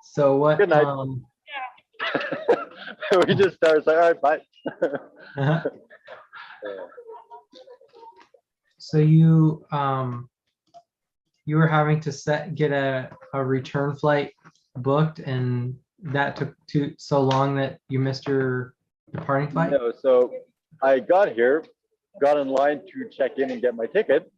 So what? Good night. We just started like, all right, bye. So you were having to get a return flight booked, and that took so long that you missed your departing flight? No, so I got here, got in line to check in and get my ticket.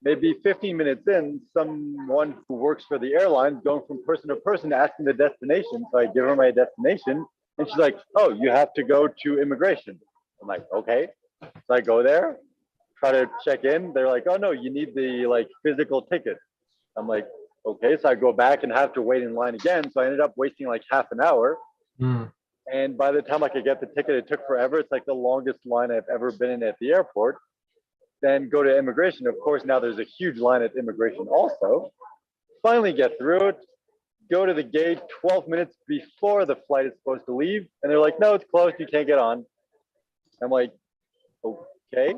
Maybe 15 minutes in, someone who works for the airline going from person to person asking the destination. So I give her my destination and she's like, oh, you have to go to immigration. I'm like, okay. So I go there, try to check in. They're like, oh no, you need the like physical ticket. I'm like, okay. So I go back and have to wait in line again. So I ended up wasting like half an hour. And by the time I could get the ticket, it took forever. It's like the longest line I've ever been in at the airport. Then go to immigration. Of course, now there's a huge line at immigration also. Finally get through it, go to the gate 12 minutes before the flight is supposed to leave. And they're like, no, it's closed, you can't get on. I'm like, okay.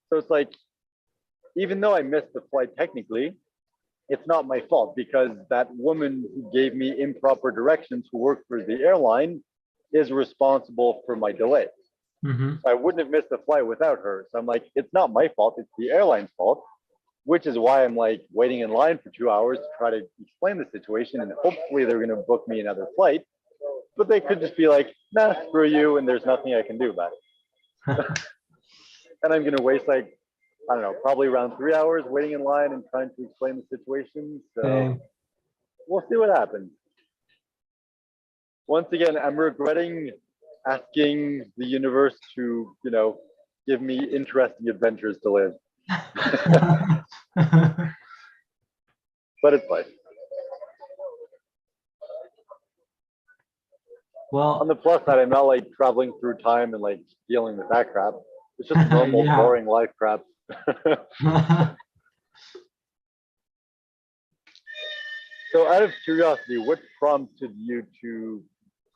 So it's like, even though I missed the flight technically, it's not my fault because that woman who gave me improper directions who worked for the airline is responsible for my delay. So I wouldn't have missed the flight without her. So I'm like, it's not my fault, it's the airline's fault, which is why I'm like waiting in line for 2 hours to try to explain the situation. And hopefully they're going to book me another flight, but they could just be like, nah, screw you. And there's nothing I can do about it. And I'm going to waste like, I don't know, probably around 3 hours waiting in line and trying to explain the situation. So we'll see what happens. Once again, I'm regretting asking the universe to, you know, give me interesting adventures to live. But it's life. Well, on the plus side, I'm not like traveling through time and like dealing with that crap. It's just normal, boring life crap. So out of curiosity, what prompted you to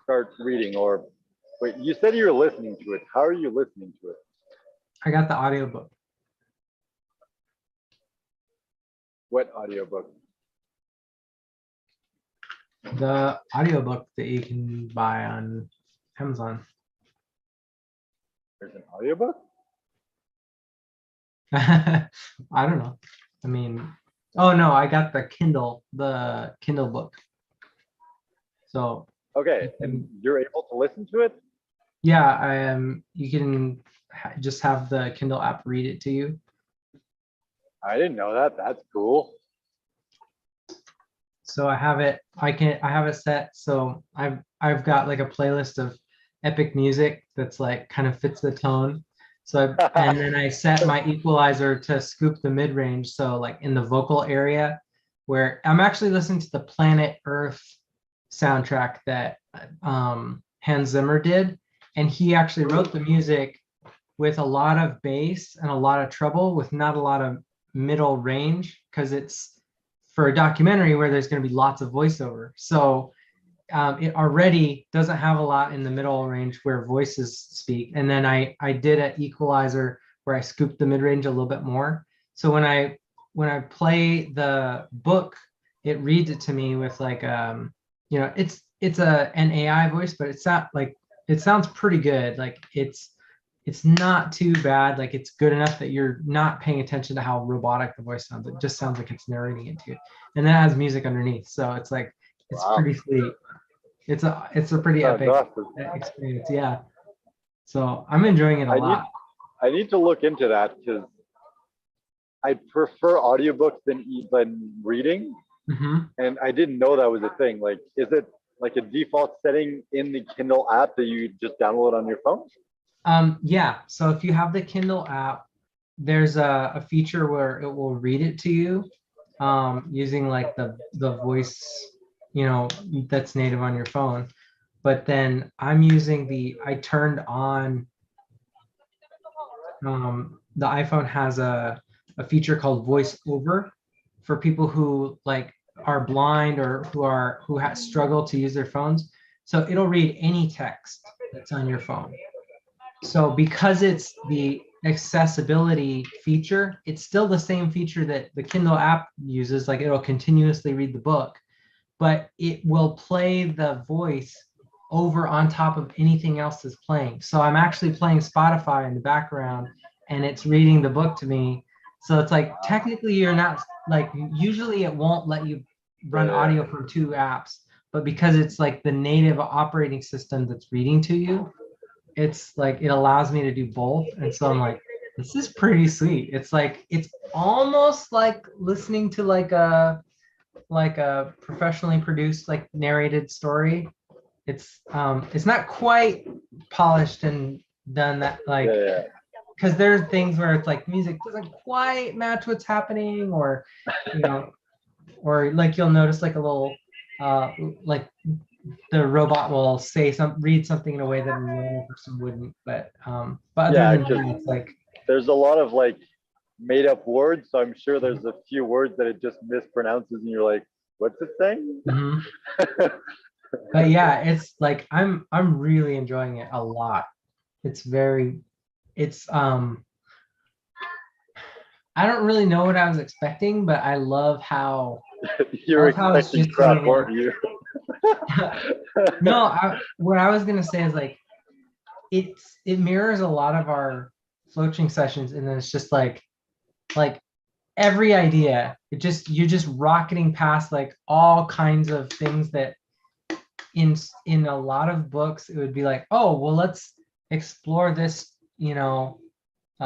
start reading? Or wait, you said you were listening to it. How are you listening to it? I got the audiobook. What audiobook? The audiobook that you can buy on Amazon. There's an audiobook? I don't know. I mean, oh no, I got the Kindle book. So okay, and you're able to listen to it? Yeah, I am. You can just have the Kindle app read it to you. I didn't know that. That's cool. So I have it. I have it set. So I've got like a playlist of epic music that's like kind of fits the tone. So and then I set my equalizer to scoop the mid range. So like in the vocal area, where I'm actually listening to the Planet Earth soundtrack that Hans Zimmer did, and he actually wrote the music with a lot of bass and a lot of treble with not a lot of middle range, because it's for a documentary where there's going to be lots of voiceover. So it already doesn't have a lot in the middle range where voices speak. And then I did an equalizer where I scooped the mid range a little bit more. So when I play the book, it reads it to me with like you know, it's an AI voice, but it's not like, it sounds pretty good. Like it's not too bad. Like it's good enough that you're not paying attention to how robotic the voice sounds. It just sounds like it's narrating into it, and that has music underneath. So it's like it's pretty sweet. It's a pretty epic experience. Yeah. So I'm enjoying it a lot. I need to look into that because I prefer audiobooks than reading. And I didn't know that was a thing. Like, is it like a default setting in the Kindle app that you just download on your phone? Yeah. So if you have the Kindle app, there's a feature where it will read it to you using like the voice, you know, that's native on your phone. But then I'm using I turned on, the iPhone has a feature called voice over for people who like are blind or who struggle to use their phones. So it'll read any text that's on your phone. So because it's the accessibility feature. It's still the same feature that the Kindle app uses, like it'll continuously read the book, but it will play the voice over on top of anything else that's playing. So I'm actually playing Spotify in the background and it's reading the book to me. So it's like technically you're not like, usually it won't let you run Yeah. audio from two apps, but because it's like the native operating system that's reading to you, it's like it allows me to do both. And so I'm like, this is pretty sweet. It's like it's almost like listening to like a professionally produced like narrated story. It's not quite polished and done that Yeah. like, Yeah. because there's things where it's like music doesn't quite match what's happening, or you know, or like you'll notice like a little like the robot will read something in a way that a normal person wouldn't. But other Yeah, than because that, it's like there's a lot of like made up words. So I'm sure there's a few words that it just mispronounces, and you're like, what's it saying? mhm. But yeah, it's like I'm really enjoying it a lot. It's very it's I don't really know what I was expecting, but I You're love how it's expecting just kind crap, of weren't you? like no, what I was gonna say is like it mirrors a lot of our floaching sessions, and then it's just like every idea, you're just rocketing past like all kinds of things that in a lot of books it would be like, oh well, let's explore this,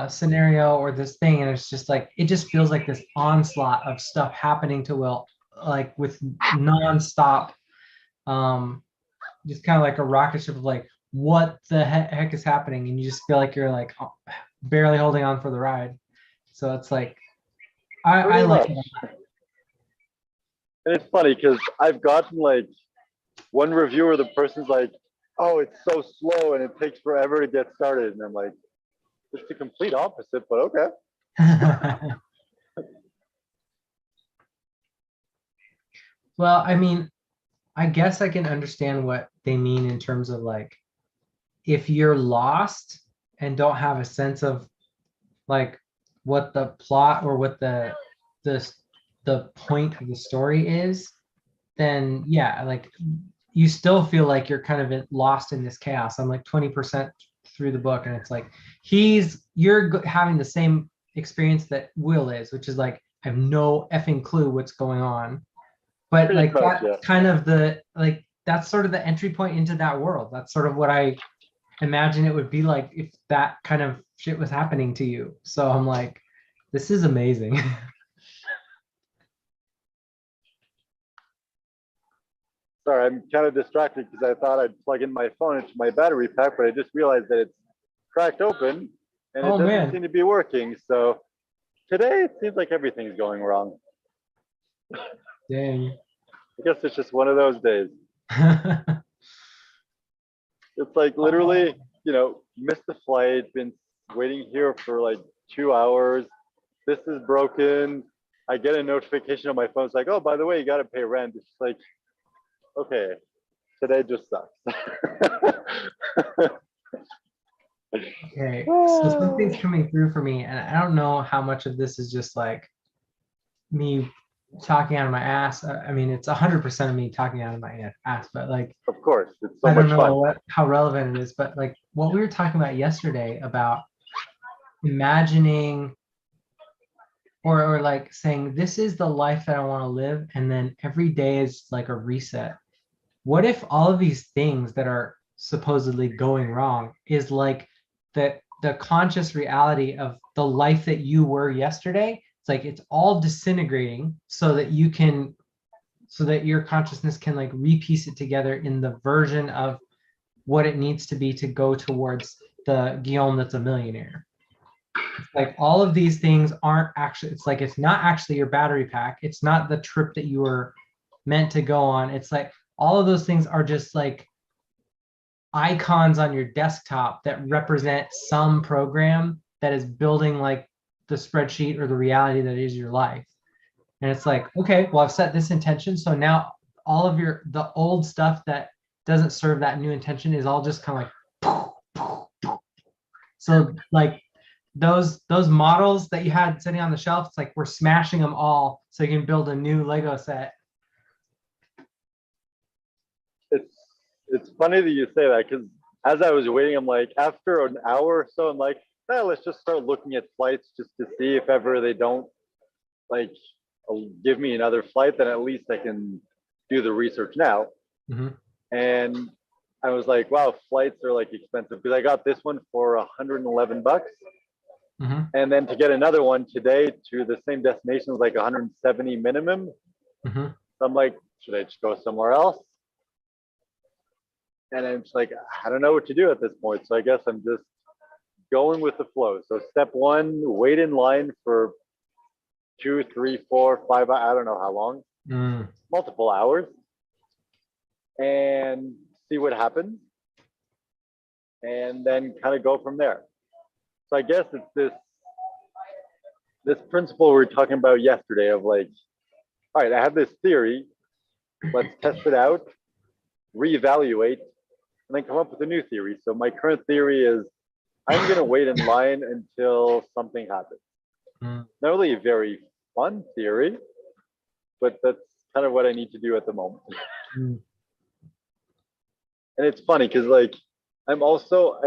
scenario or this thing, and it's just like it just feels like this onslaught of stuff happening to Will, like with nonstop, um just kind of like a rocket ship of like what the heck is happening, and you just feel like you're like barely holding on for the ride. So it's like I Pretty like much. it. And it's funny because I've gotten like one reviewer, the person's like, oh, it's so slow and it takes forever to get started. And I'm like, it's the complete opposite, but okay. Well, I mean, I guess I can understand what they mean in terms of like if you're lost and don't have a sense of like what the plot or what the the point of the story is, then yeah, like you still feel like you're kind of lost in this chaos. I'm like 20% through the book, and it's like you're having the same experience that Will is, which is like I have no effing clue what's going on. But Pretty like much, that yeah. kind of the like that's sort of the entry point into that world. That's sort of what I imagine it would be like if that kind of shit was happening to you. So I'm like, this is amazing. Sorry, I'm kind of distracted because I thought I'd plug in my phone into my battery pack, but I just realized that it's cracked open and it Oh doesn't man, seem to be working. So today it seems like everything's going wrong. dang. I guess it's just one of those days. It's like literally, missed the flight, been waiting here for like 2 hours. This is broken. I get a notification on my phone. It's like, oh, by the way, you got to pay rent. It's like, okay, today just sucks. Okay, so something's coming through for me, and I don't know how much of this is just like me talking out of my ass. I mean, it's 100% of me talking out of my ass, but like, Of course, it's so I don't much fun. know how relevant it is, but like what we were talking about yesterday about imagining or like saying, this is the life that I want to live, and then every day is like a reset. What if all of these things that are supposedly going wrong is like the conscious reality of the life that you were yesterday? It's like it's all disintegrating so that so that your consciousness can like repiece it together in the version of what it needs to be to go towards the Guillaume that's a millionaire. It's like all of these things aren't actually, it's like it's not actually your battery pack, it's not the trip that you were meant to go on. It's like all of those things are just like icons on your desktop that represent some program that is building like the spreadsheet or the reality that is your life. And it's like, okay, well, I've set this intention, so now all of the old stuff that doesn't serve that new intention is all just kind of like so like those models that you had sitting on the shelf, it's like we're smashing them all so you can build a new Lego set. It's funny that you say that, because as I was waiting, I'm like, after an hour or so, I'm like, let's just start looking at flights just to see if ever they don't like give me another flight, then at least I can do the research now. Mm-hmm. And I was like, wow, flights are like expensive, because I got this one for $111. Mm-hmm. And then to get another one today to the same destination was like 170 minimum. Mm-hmm. So I'm like, should I just go somewhere else? And I'm just like, I don't know what to do at this point. So I guess I'm just going with the flow. So step one, wait in line for 2, 3, 4, 5, I don't know how long, multiple hours, and see what happens. And then kind of go from there. So I guess it's this principle we were talking about yesterday of like, all right, I have this theory, let's test it out, reevaluate, and then come up with a new theory. So my current theory is I'm going to wait in line until something happens. Not really a very fun theory, but that's kind of what I need to do at the moment. And it's funny because like I'm also,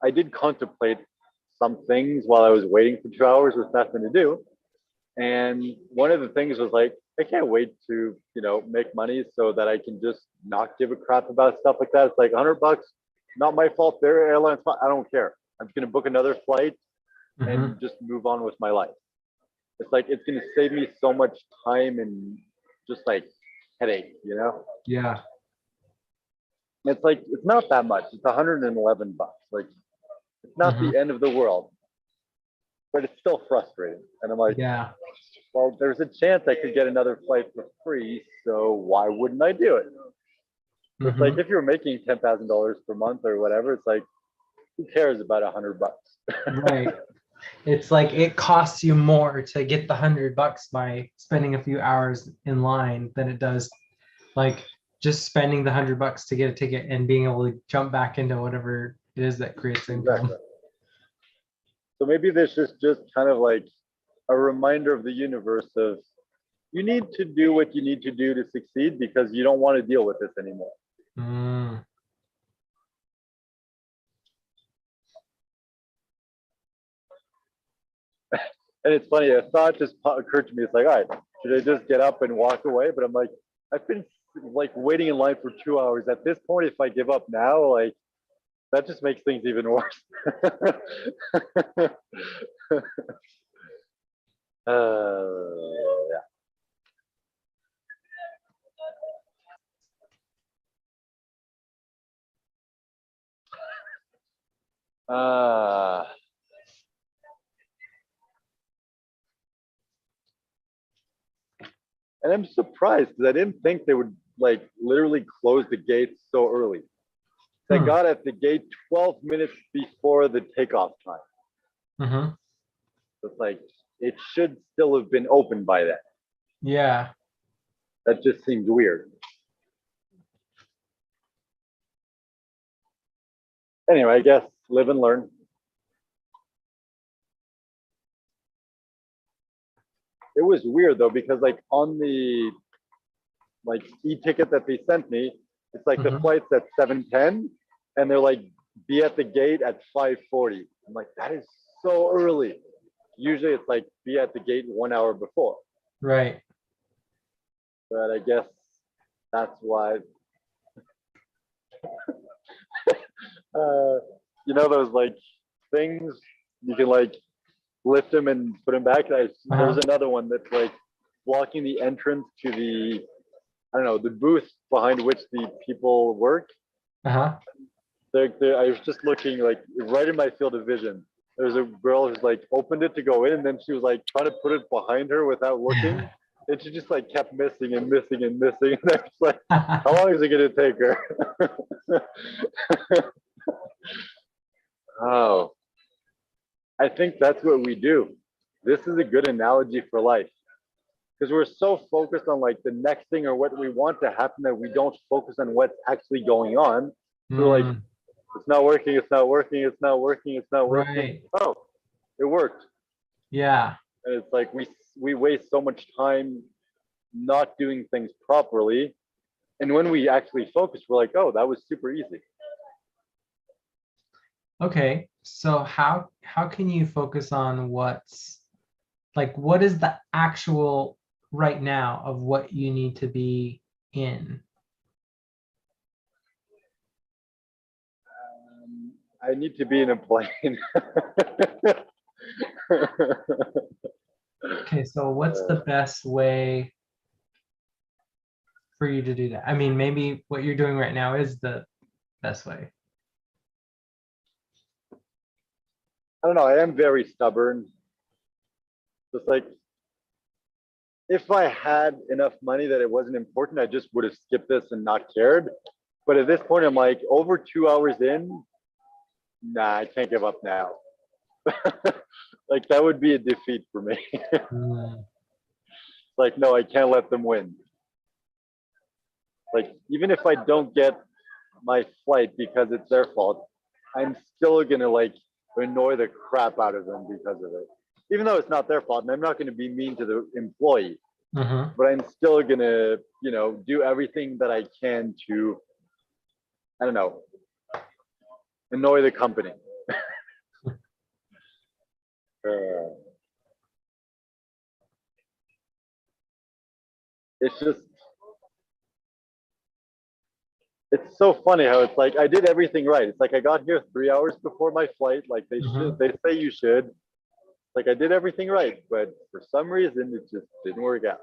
I did contemplate some things while I was waiting for 2 hours with nothing to do. And one of the things was like, I can't wait to, make money so that I can just not give a crap about stuff like that. It's like $100, not my fault. Their airline's fine. I don't care. I'm just going to book another flight and just move on with my life. It's like, it's going to save me so much time and just like headache, Yeah. It's like, it's not that much. It's $111. Like, it's not the end of the world, but it's still frustrating. And I'm like, yeah, well, there's a chance I could get another flight for free, so why wouldn't I do it? It's like if you're making $10,000 per month or whatever, it's like, who cares about $100? right. It's like it costs you more to get the $100 by spending a few hours in line than it does like just spending the $100 to get a ticket and being able to jump back into whatever it is that creates income. Exactly. So maybe this is just kind of like a reminder of the universe of you need to do what you need to do to succeed because you don't want to deal with this anymore. And it's funny, a thought just occurred to me. It's like, all right, should I just get up and walk away? But I'm like, I've been like waiting in line for 2 hours. At this point, if I give up now, like that just makes things even worse. Yeah. And I'm surprised because I didn't think they would like literally close the gates so early. They got at the gate 12 minutes before the takeoff time. So it's like it should still have been open by then. Yeah. That just seems weird. Anyway, I guess live and learn. It was weird though, because like on the like e-ticket that they sent me, it's like the flight's at 7:10 and they're like, be at the gate at 5:40. I'm like, that is so early. Usually it's like be at the gate 1 hour before. Right. But I guess that's why. Those like things you can like lift them and put them back. There's another one that's like blocking the entrance to the, I don't know, the booth behind which the people work. I was just looking like right in my field of vision. There's a girl who's like opened it to go in, and then she was like trying to put it behind her without looking, and she just like kept missing and missing and missing. And I was like, how long is it going to take her? Oh, I think that's what we do. This is a good analogy for life because we're so focused on like the next thing or what we want to happen that we don't focus on what's actually going on. So like, it's not working, it's not working, it's not working, it's not working. Right. Oh, it worked. Yeah. And it's like we waste so much time not doing things properly. And when we actually focus, we're like, oh, that was super easy. Okay. So how can you focus on what's like what is the actual right now of what you need to be in? I need to be in a plane. Okay, so what's the best way for you to do that? I mean, maybe what you're doing right now is the best way. I don't know. I am very stubborn. Just like if I had enough money that it wasn't important, I just would have skipped this and not cared. But at this point, I'm like over 2 hours in. Nah, I can't give up now. Like that would be a defeat for me. Mm, Like no, I can't let them win. Like even if I don't get my flight because it's their fault, I'm still gonna like annoy the crap out of them because of it. Even though it's not their fault, and I'm not gonna be mean to the employee, mhm. but I'm still gonna, do everything that I can to, I don't know, annoy the company. Uh, it's just, it's so funny how it's like I did everything right. It's like I got here 3 hours before my flight, like they should, Mhm. they say you should. Like I did everything right, but for some reason it just didn't work out.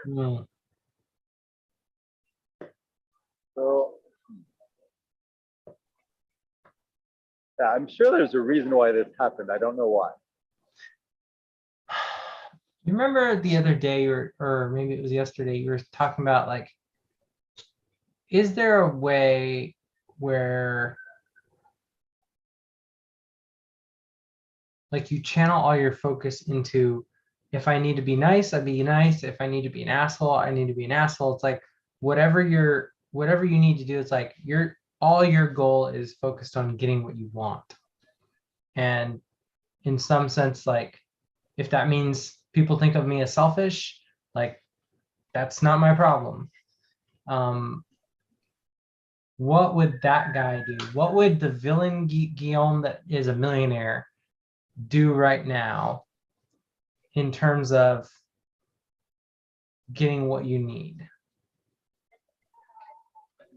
Mm. So yeah, I'm sure there's a reason why this happened. I don't know why. You remember the other day or maybe it was yesterday, you were talking about like, is there a way where like you channel all your focus into if I need to be nice, I be nice. If I need to be an asshole, I need to be an asshole. It's like whatever you need to do, it's like all your goal is focused on getting what you want. And in some sense, like if that means people think of me as selfish, like that's not my problem. Um, what would that guy do? What would the villain Guillaume that is a millionaire do right now in terms of getting what you need?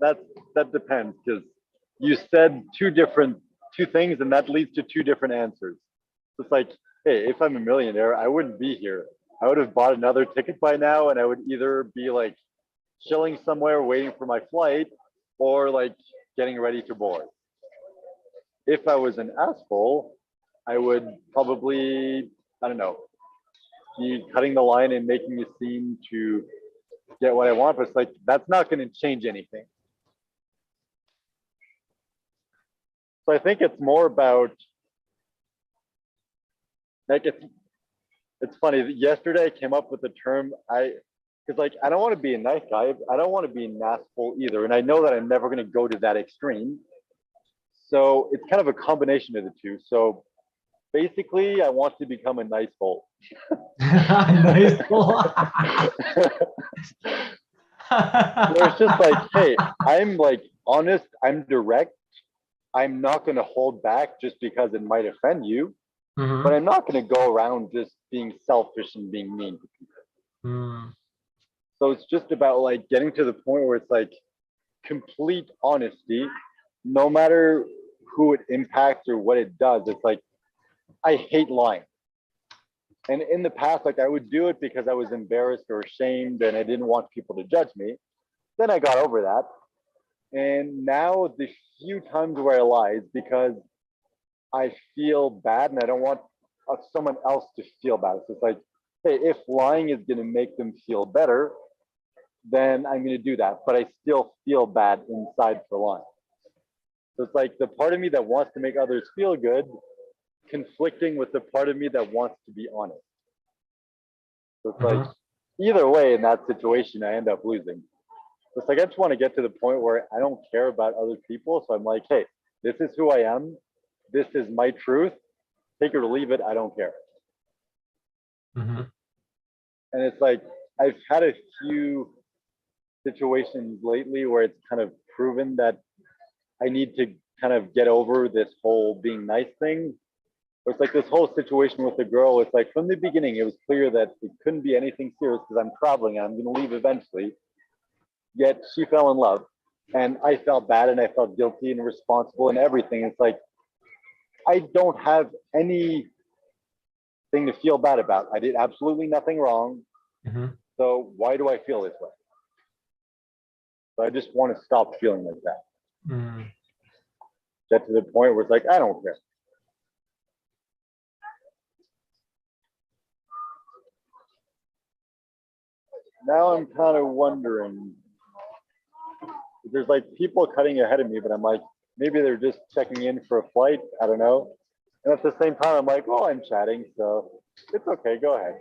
That that depends because you said two things, and that leads to two different answers. It's like, hey, if I'm a millionaire, I wouldn't be here. I would have bought another ticket by now, and I would either be like chilling somewhere waiting for my flight, or like getting ready to board. If I was an asshole, I would probably, I don't know, be cutting the line and making a scene to get what I want. But it's like that's not going to change anything. So I think it's more about like it's funny. Yesterday I came up with the term because like I don't want to be a nice guy. I don't want to be an asshole either, and I know that I'm never going to go to that extreme. So it's kind of a combination of the two. So basically, I want to become a nice hole. Nice. Where it's just like, hey, I'm like honest, I'm direct, I'm not going to hold back just because it might offend you, but Mhm. I'm not going to go around just being selfish and being mean to people. Mm. So it's just about like getting to the point where it's like complete honesty, no matter who it impacts or what it does. It's like, I hate lying. And in the past, like I would do it because I was embarrassed or ashamed and I didn't want people to judge me. Then I got over that. And now the few times where I lie is because I feel bad and I don't want someone else to feel bad. So it's like, hey, if lying is going to make them feel better, then I'm going to do that. But I still feel bad inside for lying. So it's like the part of me that wants to make others feel good conflicting with the part of me that wants to be honest. So it's like Mhm. either way in that situation, I end up losing. So it's like I just want to get to the point where I don't care about other people. So I'm like, hey, this is who I am. This is my truth. take it or leave it. I don't care. Mm-hmm. And it's like, I've had a few situations lately where it's kind of proven that I need to kind of get over this whole being nice thing. It's like this whole situation with the girl. It's like from the beginning, it was clear that it couldn't be anything serious because I'm traveling and I'm going to leave eventually. Yet she fell in love, and I felt bad and I felt guilty and responsible and everything. It's like I don't have anything to feel bad about. I did absolutely nothing wrong. Mm-hmm. So why do I feel this way? So I just want to stop feeling like that. Mm-hmm. Get to the point where it's like I don't care. Now I'm kind of wondering, there's like people cutting ahead of me, but I'm like, maybe they're just checking in for a flight. I don't know. And at the same time, I'm like, well, I'm chatting, so it's okay. Go ahead.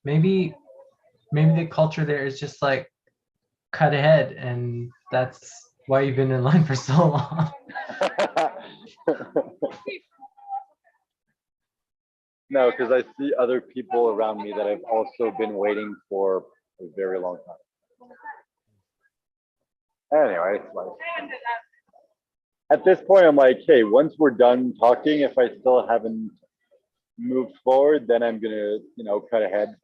Maybe the culture there is just like cut ahead, and that's why you've been in line for so long. No, because I see other people around me that have also been waiting for a very long time. Anyway, it's like, at this point, I'm like, hey, once we're done talking, if I still haven't moved forward, then I'm gonna, cut ahead.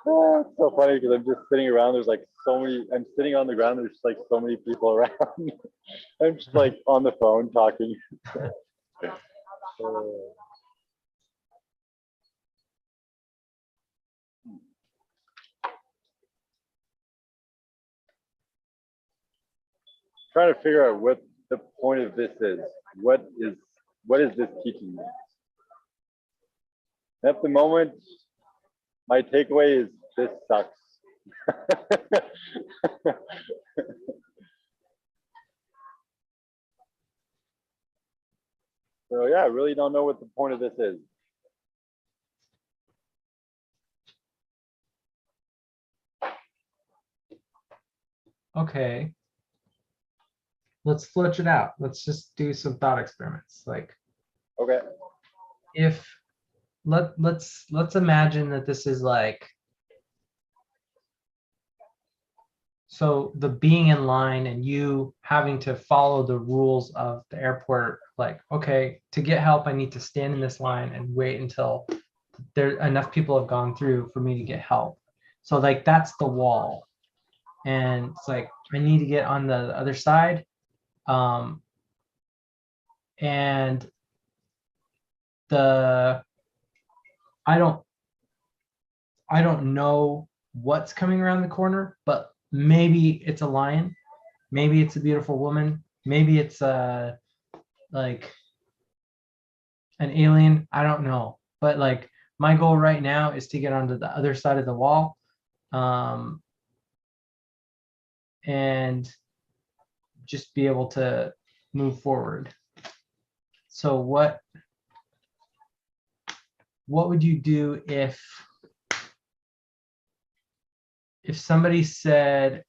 It's so funny because I'm just sitting around. There's like so many. I'm sitting on the ground. There's like so many people around. I'm just like on the phone talking. Trying to figure out what the point of this is. What is this teaching me? At the moment, my takeaway is this sucks. So yeah, I really don't know what the point of this is. Okay. Let's flush it out. Let's just do some thought experiments. Like, Okay. if let's imagine that this is like, so the being in line and you having to follow the rules of the airport, like, okay, to get help, I need to stand in this line and wait until there enough people have gone through for me to get help. So like that's the wall. And it's like I need to get on the other side. And the I don't know what's coming around the corner, but maybe it's a lion, maybe it's a beautiful woman, maybe it's like an alien. I don't know, but like my goal right now is to get onto the other side of the wall, and just be able to move forward. So what would you do if somebody said,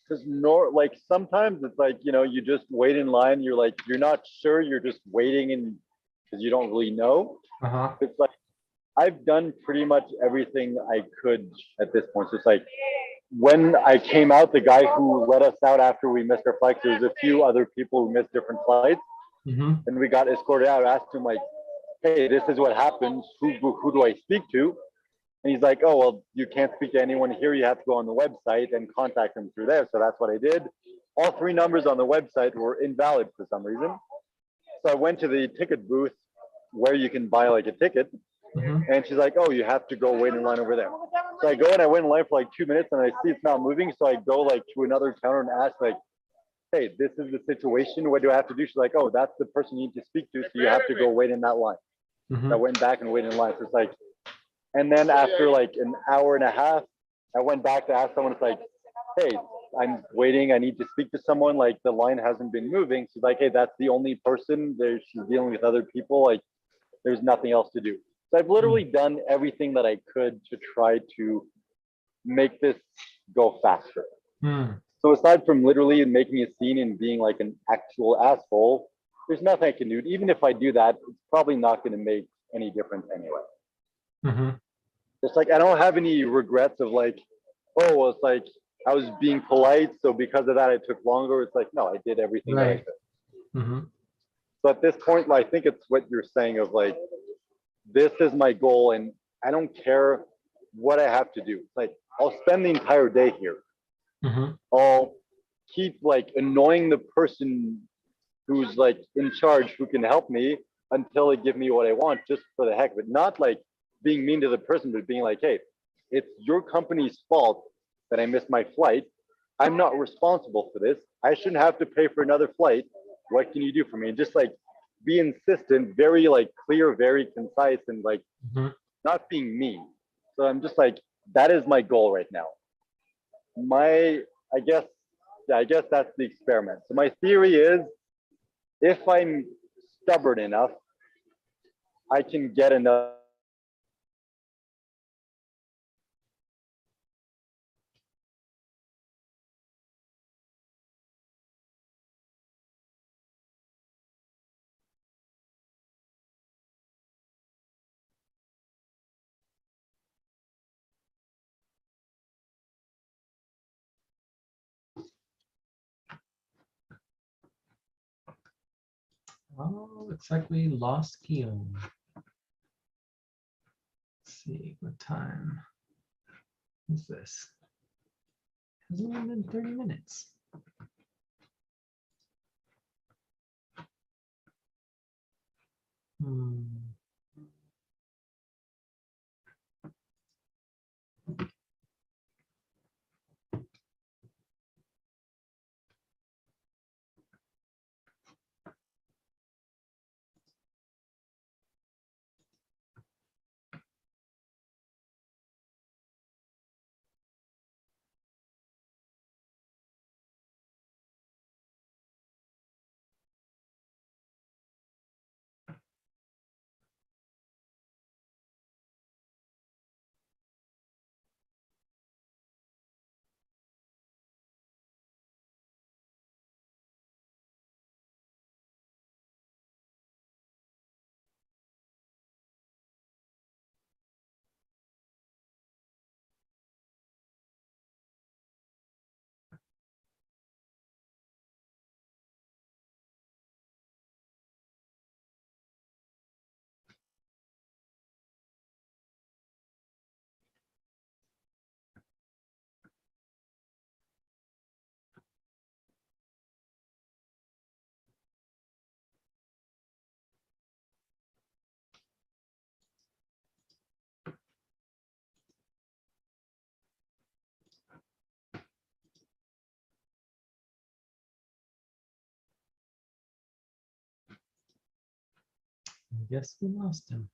Because like sometimes it's like, you just wait in line. You're like, you're not sure. You're just waiting and because you don't really know. uh-huh, It's like, I've done pretty much everything I could at this point. So it's like when I came out, the guy who let us out after we missed our flights, there was a few other people who missed different flights, and we got escorted out. I asked him like, hey, this is what happens. Who do I speak to? And he's like, oh, well, you can't speak to anyone here. You have to go on the website and contact them through there. So that's what I did. All 3 numbers on the website were invalid for some reason. So I went to the ticket booth where you can buy like a ticket. And she's like, oh, you have to go wait in line over there. So I go and I wait in line for like 2 minutes and I see it's not moving. So I go like to another counter and ask like, hey, this is the situation. What do I have to do? She's like, oh, that's the person you need to speak to. So you have to go wait in that line. So I went back and waited in line. So it's like, and then after like an hour and a half, I went back to ask someone, it's like, hey, I'm waiting. I need to speak to someone. Like the line hasn't been moving. She's like, hey, that's the only person there. She's dealing with other people. Like there's nothing else to do. So I've literally done everything that I could to try to make this go faster. Mm. So aside from literally making a scene and being like an actual asshole, there's nothing I can do. Even if I do that, it's probably not going to make any difference anyway. Mm-hmm. It's like I don't have any regrets of like, oh, well, it's like I was being polite, so because of that, it took longer. It's like, no, I did everything that I Right. could. Mm-hmm. So at this point, I think it's what you're saying of like, this is my goal, and I don't care what I have to do. Like, I'll spend the entire day here. Mm-hmm. I'll keep like annoying the person who's like in charge who can help me until they give me what I want just for the heck of it. Not like being mean to the person, but being like, hey, it's your company's fault that I missed my flight. I'm not responsible for this. I shouldn't have to pay for another flight. What can you do for me? And just like be insistent, very like clear, very concise, and like Mm-hmm. not being mean. So I'm just like, that is my goal right now. My, I guess, yeah, I guess that's the experiment. So my theory is if I'm stubborn enough, I can get enough. Oh, looks like we lost Guillaume. Let's see what time is this? Hasn't even been 30 minutes. Hmm. I guess we lost him.